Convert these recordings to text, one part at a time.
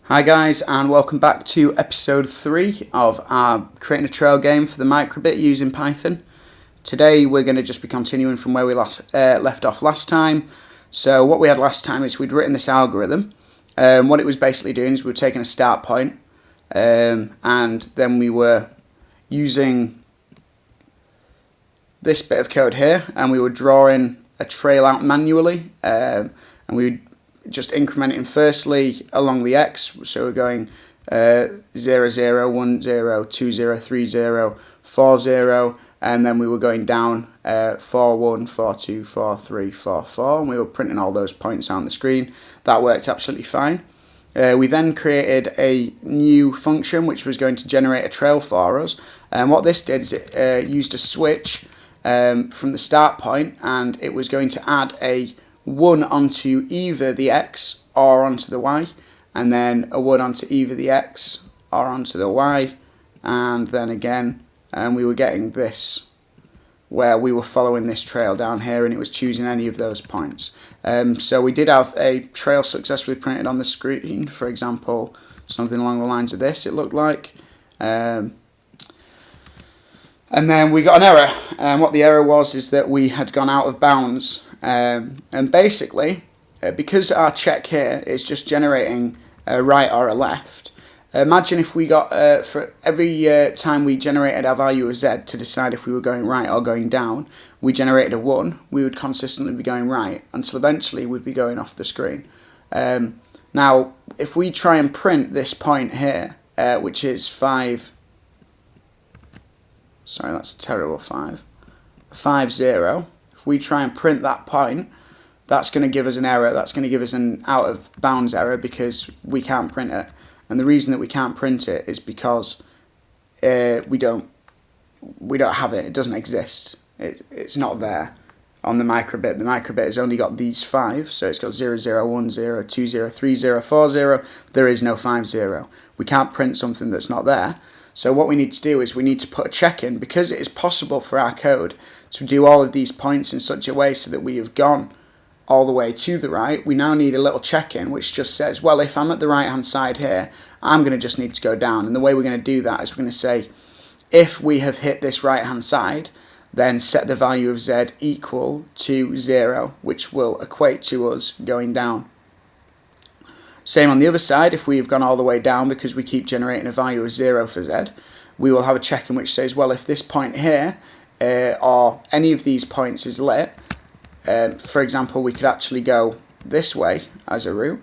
Hi guys, and welcome back to episode 3 of our creating a trail game for the Microbit using Python. Today we're going to just be continuing from where we left off last time. So what we had last time is we'd written this algorithm. What it was basically doing is we were taking a start point, and then we were using this bit of code here, and we were drawing a trail out manually, and we would just incrementing firstly along the x, so we're going 0, 0, 1, 0, 2, 0, 3, 0, 4, 0, and then we were going down 4, 1, 4, 2, 4, 3, 4, 4, and we were printing all those points on the screen. That worked absolutely fine. We then created a new function which was going to generate a trail for us, and what this did is it used a switch from the start point, and it was going to add a 1 onto either the x or onto the y, and then a 1 onto either the x or onto the y, and then again, and we were getting this where we were following this trail down here, and it was choosing any of those points. So we did have a trail successfully printed on the screen, for example, something along the lines of this, it looked like. And then we got an error, and what the error was is that we had gone out of bounds. And basically, because our check here is just generating a right or a left, imagine if we got, for every time we generated our value of z to decide if we were going right or going down, we generated a 1, we would consistently be going right until eventually we'd be going off the screen. Now, if we try and print this point here, which is 5, sorry, that's a terrible 5, 5, 0, if we try and print that point, that's going to give us an error. That's going to give us an out of bounds error because we can't print it. And the reason that we can't print it is because we don't have it. It doesn't exist. It's not there on the Microbit. The Microbit has only got these 5, so it's got 0, 0, 1, 0, 2, 0, 3, 0, 4, 0. There is no 5, 0. We can't print something that's not there. So what we need to do is we need to put a check in, because it is possible for our code to do all of these points in such a way so that we have gone all the way to the right. We now need a little check in which just says, well, if I'm at the right hand side here, I'm going to just need to go down. And the way we're going to do that is we're going to say, if we have hit this right hand side, then set the value of z equal to 0, which will equate to us going down. Same on the other side, if we've gone all the way down because we keep generating a value of 0 for z, we will have a check in which says, well, if this point here or any of these points is lit, for example, we could actually go this way as a route.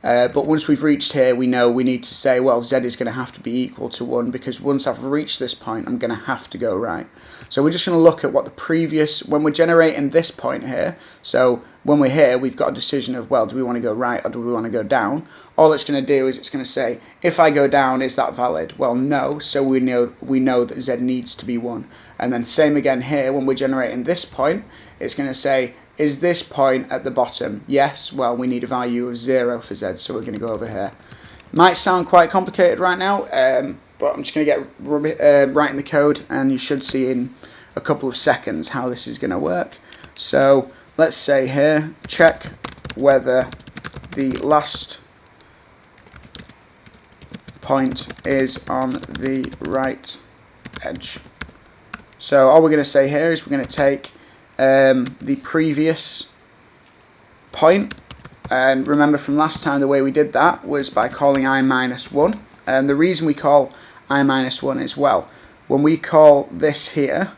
But once we've reached here, we know we need to say, well, z is going to have to be equal to 1, because once I've reached this point, I'm going to have to go right. So we're just going to look at what the previous, when we're generating this point here, so when we're here, we've got a decision of, well, do we want to go right or do we want to go down? All it's going to do is it's going to say, if I go down, is that valid? Well, no, so we know that z needs to be 1. And then same again here, when we're generating this point, it's going to say, is this point at the bottom? Yes. Well, we need a value of 0 for z, so we're going to go over here. Might sound quite complicated right now, but I'm just going to get right in the code, and you should see in a couple of seconds how this is going to work. So let's say here, check whether the last point is on the right edge. So all we're going to say here is we're going to take the previous point, and remember from last time the way we did that was by calling I minus 1, and the reason we call I minus 1 is, well, when we call this here,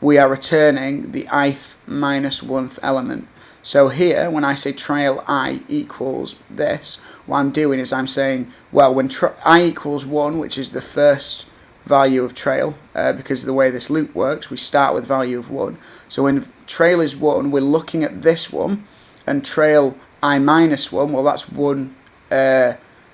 we are returning the ith minus 1th element. So here, when I say trail I equals this, what I'm doing is I'm saying, well, when I equals 1, which is the first value of trail, because of the way this loop works, we start with value of 1. So when trail is 1, we're looking at this one, and trail I minus 1, well, that's 1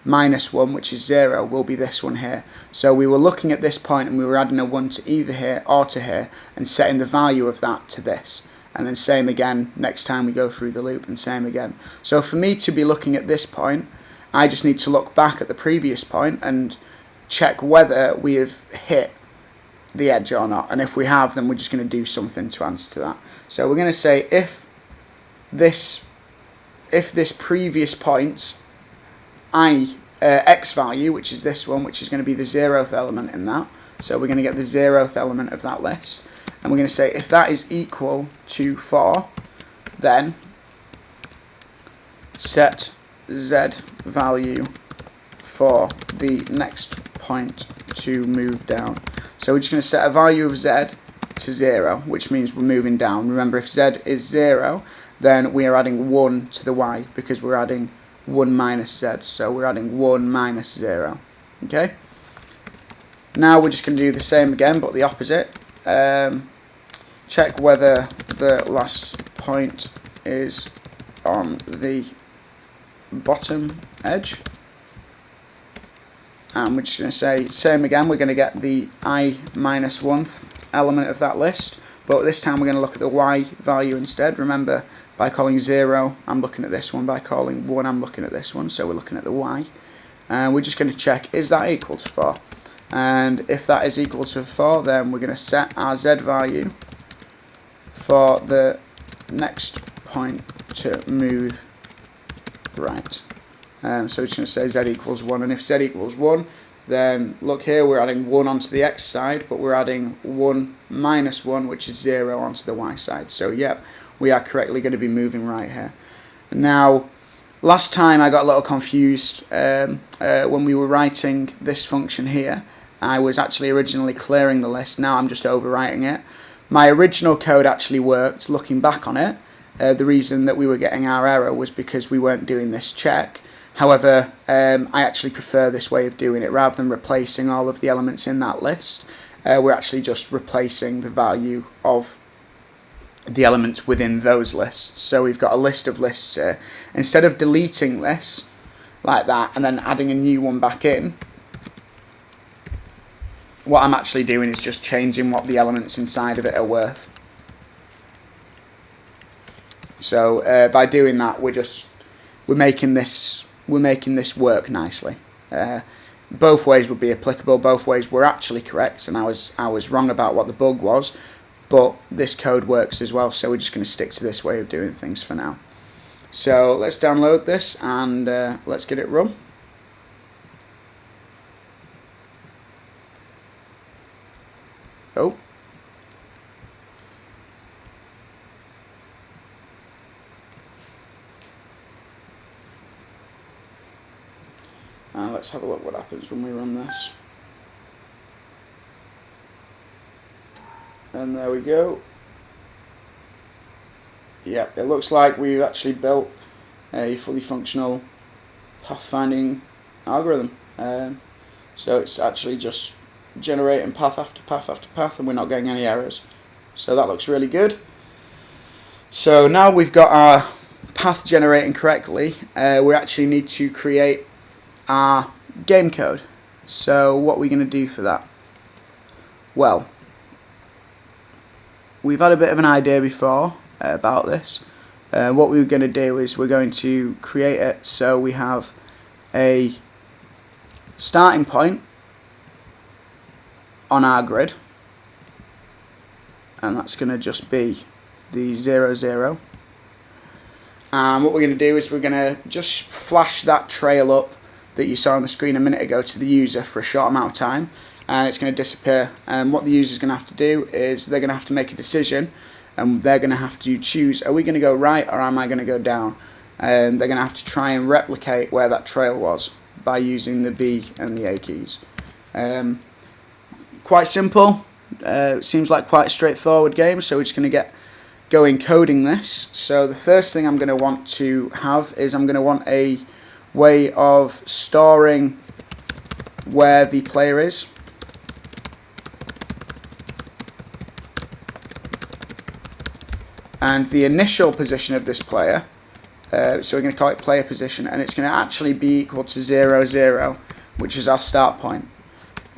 minus 1, which is 0, will be this one here. So we were looking at this point, and we were adding a 1 to either here or to here, and setting the value of that to this. And then same again next time we go through the loop, and same again. So for me to be looking at this point, I just need to look back at the previous point and check whether we have hit the edge or not, and if we have, then we're just going to do something to answer to that. So we're going to say if this previous point's I x value, which is this one, which is going to be the 0th element in that. So we're going to get the 0th element of that list. And we're going to say if that is equal to 4, then set z value for the next point to move down. So we're just going to set a value of z to 0, which means we're moving down. Remember, if z is 0, then we are adding 1 to the y, because we're adding 1 minus z. So we're adding 1 minus 0. Okay? Now we're just going to do the same again, but the opposite. Check whether the last point is on the bottom edge. And we're just going to say, same again, we're going to get the I minus 1th element of that list, but this time we're going to look at the y value instead. Remember, by calling 0, I'm looking at this one. By calling 1, I'm looking at this one. So we're looking at the y. And we're just going to check, is that equal to 4? And if that is equal to 4, then we're going to set our z value for the next point to move right. So we're just going to say z equals 1, and if z equals 1, then look here, we're adding 1 onto the x side, but we're adding 1 minus 1, which is 0, onto the y side. So yep, we are correctly going to be moving right here. Now, last time I got a little confused when we were writing this function here. I was actually originally clearing the list, now I'm just overwriting it. My original code actually worked, looking back on it. The reason that we were getting our error was because we weren't doing this check. However, I actually prefer this way of doing it. Rather than replacing all of the elements in that list, we're actually just replacing the value of the elements within those lists. So we've got a list of lists here. Instead of deleting this like that and then adding a new one back in, what I'm actually doing is just changing what the elements inside of it are worth. So by doing that, we're making this work nicely. Both ways would be applicable. Both ways were actually correct, and I was wrong about what the bug was, but this code works as well. So we're just going to stick to this way of doing things for now. So let's download this and let's get it run. Oh. Let's have a look what happens when we run this. And there we go. Yep, it looks like we've actually built a fully functional pathfinding algorithm. So it's actually just generating path after path after path, and we're not getting any errors. So that looks really good. So now we've got our path generating correctly, we actually need to create our game code. So what are we going to do for that? Well, we've had a bit of an idea before about this. What we're going to do is we're going to create it so we have a starting point on our grid, and that's going to just be the 0, 0. And what we're going to do is we're going to just flash that trail up that you saw on the screen a minute ago to the user for a short amount of time, and it's going to disappear. And what the user is going to have to do is they're going to have to make a decision, and they're going to have to choose, are we going to go right or am I going to go down? And they're going to have to try and replicate where that trail was by using the B and the A keys. Quite simple. Seems like quite a straightforward game, so we're just going to get going coding this. So the first thing I'm going to want to have is I'm going to want a way of storing where the player is. And the initial position of this player, so we're going to call it player position, and it's going to actually be equal to 0, 0, which is our start point.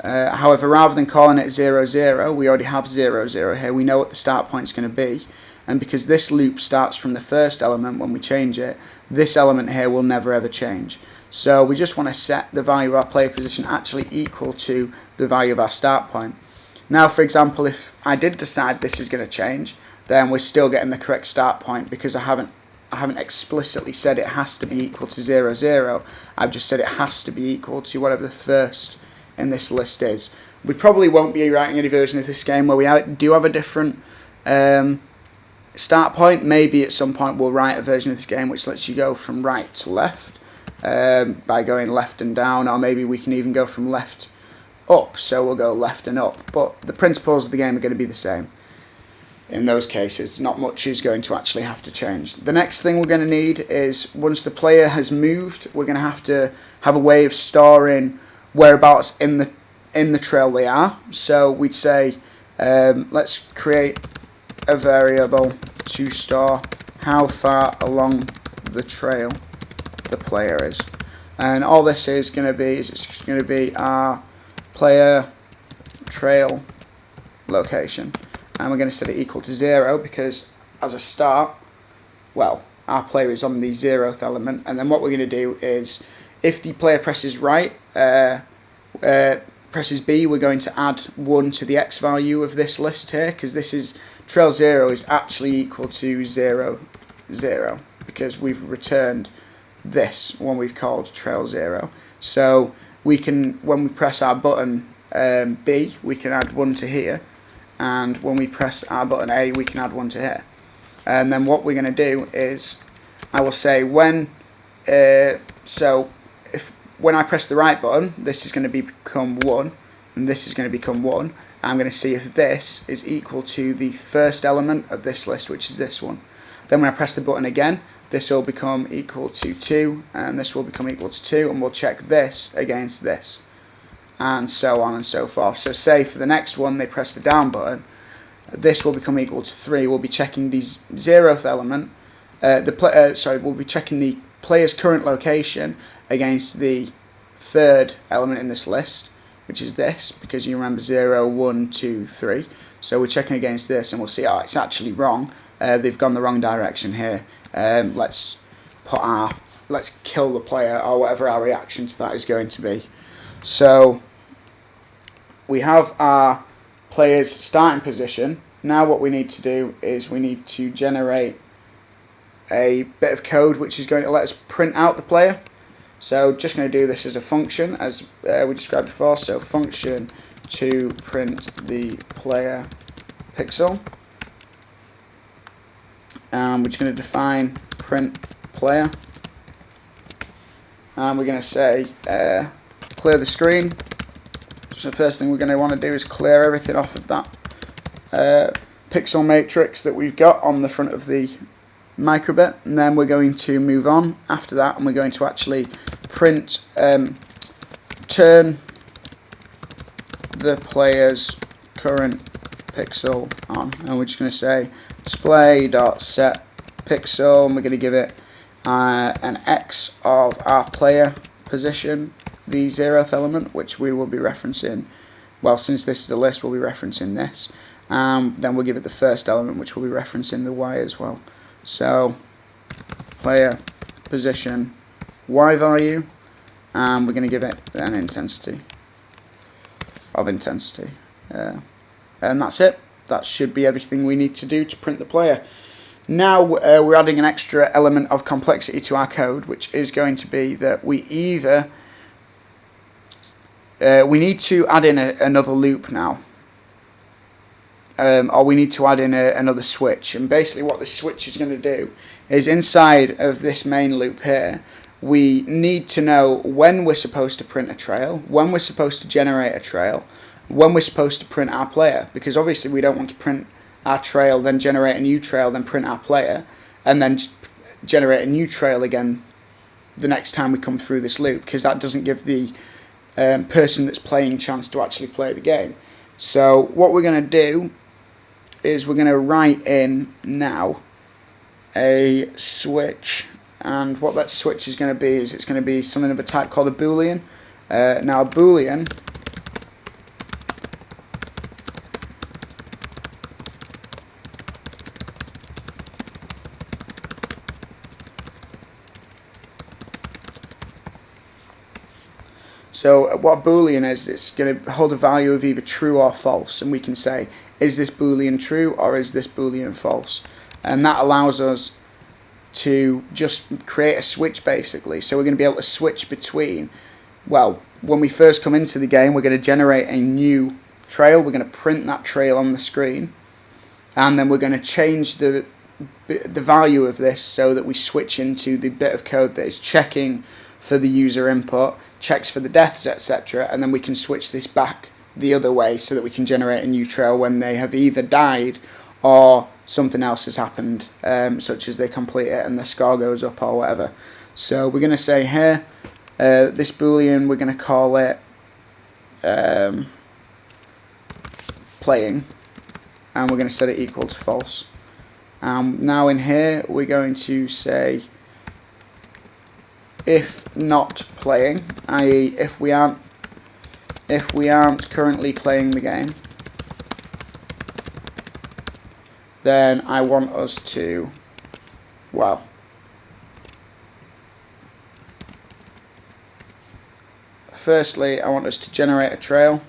However, rather than calling it 0, 0, we already have 0, 0 here. We know what the start point is going to be. And because this loop starts from the first element when we change it, this element here will never ever change. So we just want to set the value of our player position actually equal to the value of our start point. Now, for example, if I did decide this is going to change, then we're still getting the correct start point because I haven't I haven't explicitly said it has to be equal to 0, 0. I've just said it has to be equal to whatever the first in this list is. We probably won't be writing any version of this game where we do have a different start point. Maybe at some point we'll write a version of this game which lets you go from right to left by going left and down, or maybe we can even go from left up, so we'll go left and up. But the principles of the game are going to be the same. In those cases, not much is going to actually have to change. The next thing we're going to need is, once the player has moved, we're going to have a way of storing whereabouts in the trail they are. So we'd say, let's create a variable to store how far along the trail the player is. And all this is going to be, it's going to be our player trail location. And we're going to set it equal to 0 because as a start, well, our player is on the 0th element. And then what we're going to do is, if the player presses right, presses B, we're going to add 1 to the X value of this list here, because this is trail 0 is actually equal to 0, 0, because we've returned this when we've called trail 0. So we can, when we press our button B, we can add 1 to here. And when we press our button A, we can add 1 to here. And then what we're going to do is, I will say when I press the right button, this is going to become 1, and this is going to become 1. I'm going to see if this is equal to the first element of this list, which is this one. Then when I press the button again, this will become equal to 2, and this will become equal to 2, and we'll check this against this, and so on and so forth. So say for the next one, they press the down button, this will become equal to 3. We'll be checking the 0th element, we'll be checking the player's current location against the 3rd element in this list, which is this, because you remember 0, 1, 2, 3. So we're checking against this, and we'll see, oh, it's actually wrong. They've gone the wrong direction here. Let's kill the player, or whatever our reaction to that is going to be. So we have our player's starting position. Now what we need to do is we need to generate a bit of code which is going to let us print out the player. So just going to do this as a function, as we described before. So function to print the player pixel. We're just going to define print player. And we're going to say clear the screen. So the first thing we're going to want to do is clear everything off of that pixel matrix that we've got on the front of the Microbit, and then we're going to move on after that, and we're going to actually print turn the player's current pixel on, and we're just going to say display.set pixel, and we're going to give it an X of our player position, the 0th element, which we will be referencing. Well, since this is a list, we'll be referencing this. Then we'll give it the first element, which will be referencing the Y as well. So player position Y value, and we're going to give it an intensity of intensity. And that's it. That should be everything we need to do to print the player. Now we're adding an extra element of complexity to our code, which is going to be that we either we need to add in another loop now, or we need to add in another switch. And basically what this switch is going to do is, inside of this main loop here, we need to know when we're supposed to print a trail, when we're supposed to generate a trail, when we're supposed to print our player, because obviously we don't want to print our trail, then generate a new trail, then print our player, and then generate a new trail again the next time we come through this loop, because that doesn't give the person that's playing chance to actually play the game. So what we're going to do is we're going to write in now a switch, and what that switch is going to be is it's going to be something of a type called a boolean. Now a boolean So what a boolean is, it's going to hold a value of either true or false, and we can say, is this boolean true or is this boolean false? And that allows us to just create a switch basically. So we're going to be able to switch between, well, when we first come into the game, we're going to generate a new trail. We're going to print that trail on the screen, and then we're going to change the value of this so that we switch into the bit of code that is checking for the user input, checks for the deaths, etc., and then we can switch this back the other way so that we can generate a new trail when they have either died or something else has happened, such as they complete it and the score goes up or whatever. So we're going to say here, this boolean, we're going to call it playing, and we're going to set it equal to false. Now in here we're going to say if not playing, i.e. if we aren't currently playing the game, then I want us to, well, firstly I want us to generate a trail,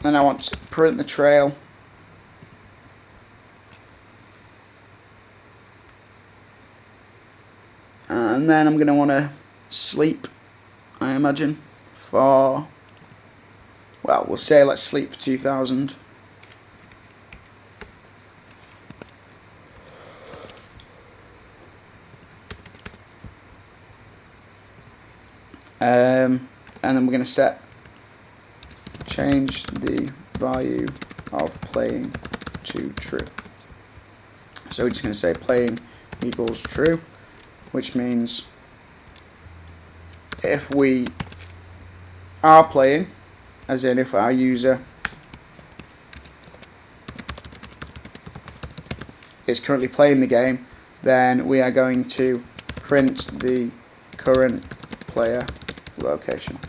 then I want to print the trail, and then I'm going to want to sleep, I imagine, for, well, we'll say let's sleep for 2000. And then we're going to change the value of playing to true. So we're just going to say playing equals true, which means if we are playing, as in if our user is currently playing the game, then we are going to print the current player location.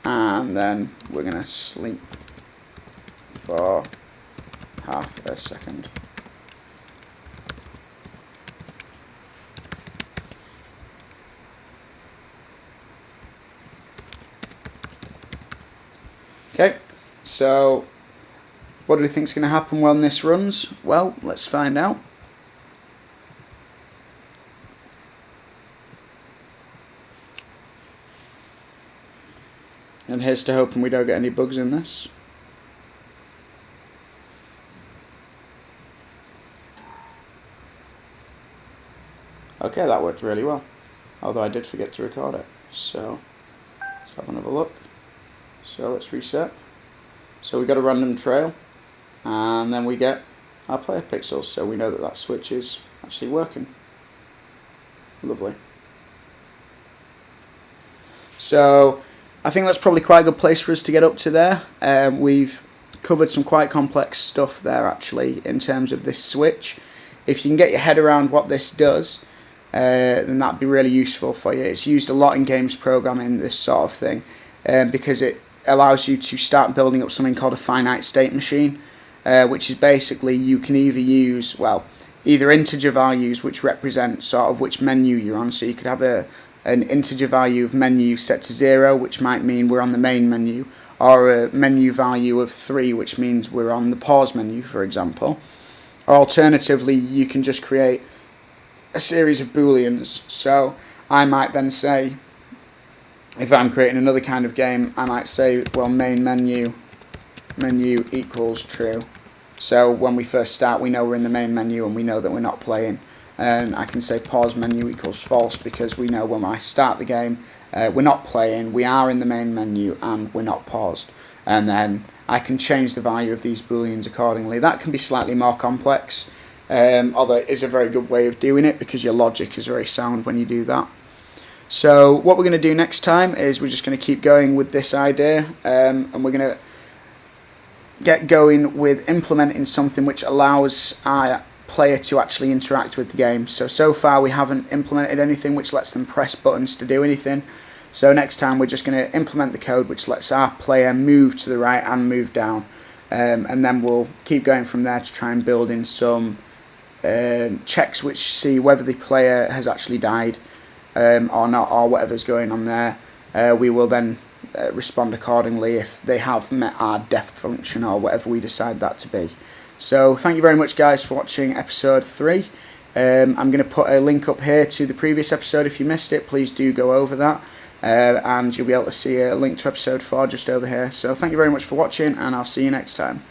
And then we're going to sleep for half a second. Okay, so what do we think is going to happen when this runs? Well, let's find out. And here's to hoping we don't get any bugs in this. Okay, that worked really well, although I did forget to record it. So let's have another look. So let's reset. So we got a random trail, and then we get our player pixels, so we know that that switch is actually working. Lovely. So I think that's probably quite a good place for us to get up to there. We've covered some quite complex stuff there actually in terms of this switch. If you can get your head around what this does, then that'd be really useful for you. It's used a lot in games programming, this sort of thing, because it allows you to start building up something called a finite state machine, which is basically you can either use, well, either integer values which represent sort of which menu you're on, so you could have an integer value of menu set to 0, which might mean we're on the main menu, or a menu value of 3, which means we're on the pause menu, for example. Or alternatively, you can just create a series of booleans. So I might then say, if I'm creating another kind of game, I might say, well, main menu equals true. So when we first start, we know we're in the main menu and we know that we're not playing. And I can say pause menu equals false, because we know when I start the game, we're not playing, we are in the main menu and we're not paused. And then I can change the value of these booleans accordingly. That can be slightly more complex, although it is a very good way of doing it because your logic is very sound when you do that. So what we're going to do next time is we're just going to keep going with this idea, and we're going to get going with implementing something which allows our player to actually interact with the game. So far we haven't implemented anything which lets them press buttons to do anything. So next time we're just going to implement the code which lets our player move to the right and move down, and then we'll keep going from there to try and build in some checks which see whether the player has actually died or not, or whatever's going on there. We will then respond accordingly if they have met our def function or whatever we decide that to be. So thank you very much, guys, for watching episode 3. I'm going to put a link up here to the previous episode. If you missed it, please do go over that, and you'll be able to see a link to episode 4 just over here. So thank you very much for watching, and I'll see you next time.